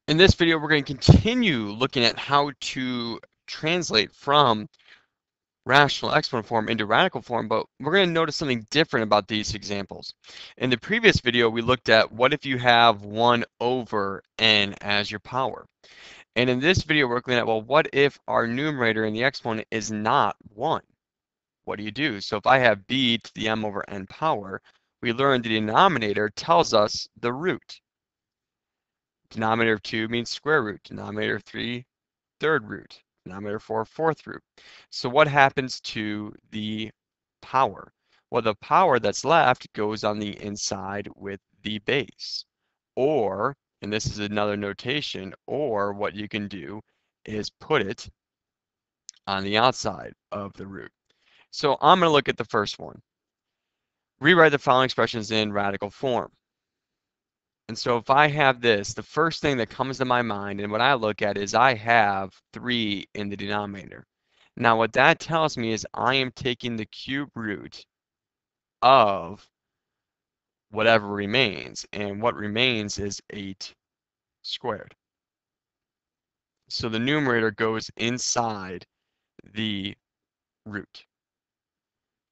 In this video, we're going to continue looking at how to translate from rational exponent form into radical form, but we're going to notice something different about these examples. In the previous video, we looked at what if you have 1 over n as your power. And in this video, we're looking at, well, what if our numerator in the exponent is not 1? What do you do? So if I have b to the m over n power, we learned the denominator tells us the root. Denominator of 2 means square root. Denominator of 3, third root. Denominator of 4, fourth root. So what happens to the power? Well, the power that's left goes on the inside with the base. Or, and this is another notation, or what you can do is put it on the outside of the root. So I'm going to look at the first one. Rewrite the following expressions in radical form. And so if I have this, the first thing that comes to my mind and what I look at is I have 3 in the denominator. Now what that tells me is I am taking the cube root of whatever remains, and what remains is 8 squared. So the numerator goes inside the root.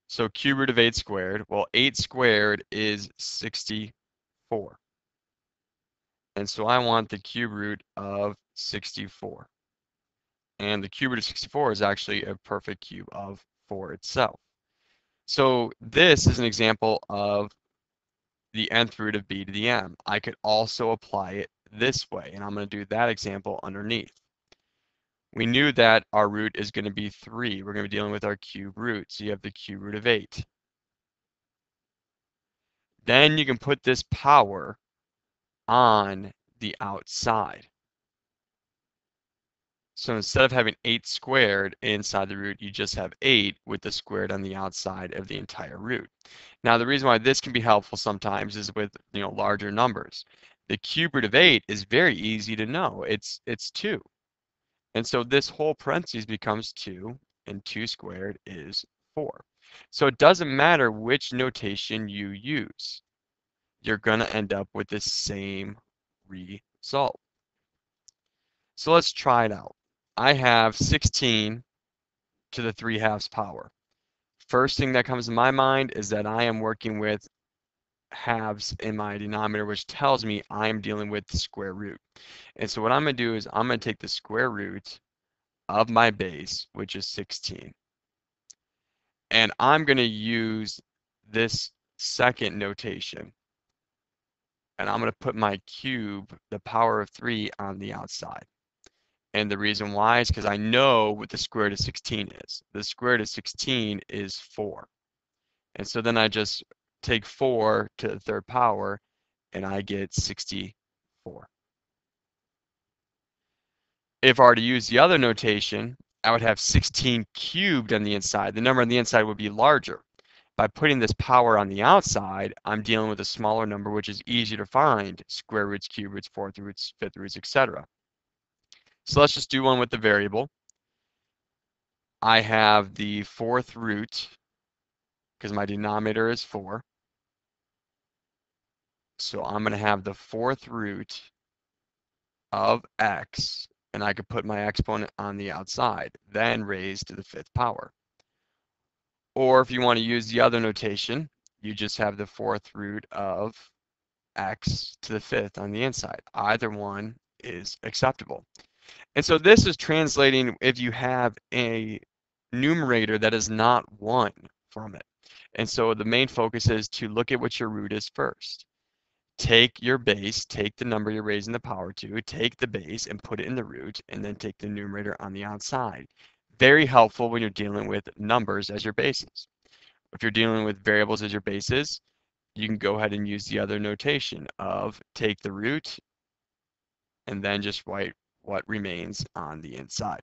So cube root of 8 squared, well 8 squared is 64. And so I want the cube root of 64. And the cube root of 64 is actually a perfect cube of 4 itself. So this is an example of the nth root of b to the m. I could also apply it this way, and I'm going to do that example underneath. We knew that our root is going to be 3. We're going to be dealing with our cube root, so you have the cube root of 8. Then you can put this power on the outside. So instead of having 8 squared inside the root, you just have 8 with the squared on the outside of the entire root. Now the reason why this can be helpful sometimes is with larger numbers. The cube root of 8 is very easy to know. It's 2. And so this whole parentheses becomes 2, and 2 squared is 4. So it doesn't matter which notation you use. You're going to end up with the same result. So let's try it out. I have 16 to the 3/2 power. First thing that comes to my mind is that I am working with halves in my denominator, which tells me I'm dealing with the square root. And so what I'm going to do is I'm going to take the square root of my base, which is 16. And I'm going to use this second notation. And I'm going to put my cube, the power of 3, on the outside. And the reason why is because I know what the square root of 16 is. The square root of 16 is 4. And so then I just take 4 to the third power, and I get 64. If I were to use the other notation, I would have 16 cubed on the inside. The number on the inside would be larger. By putting this power on the outside, I'm dealing with a smaller number, which is easier to find: square roots, cube roots, fourth roots, fifth roots, etc. So let's just do one with the variable. I have the fourth root, because my denominator is 4. So I'm going to have the fourth root of x, and I could put my exponent on the outside, then raised to the 5th power. Or if you want to use the other notation, you just have the fourth root of x to the 5th on the inside. Either one is acceptable. And so this is translating if you have a numerator that is not 1 from it. And so the main focus is to look at what your root is first. Take your base, take the number you're raising the power to, take the base and put it in the root, and then take the numerator on the outside. Very helpful when you're dealing with numbers as your bases. If you're dealing with variables as your bases, you can go ahead and use the other notation of take the root and then just write what remains on the inside.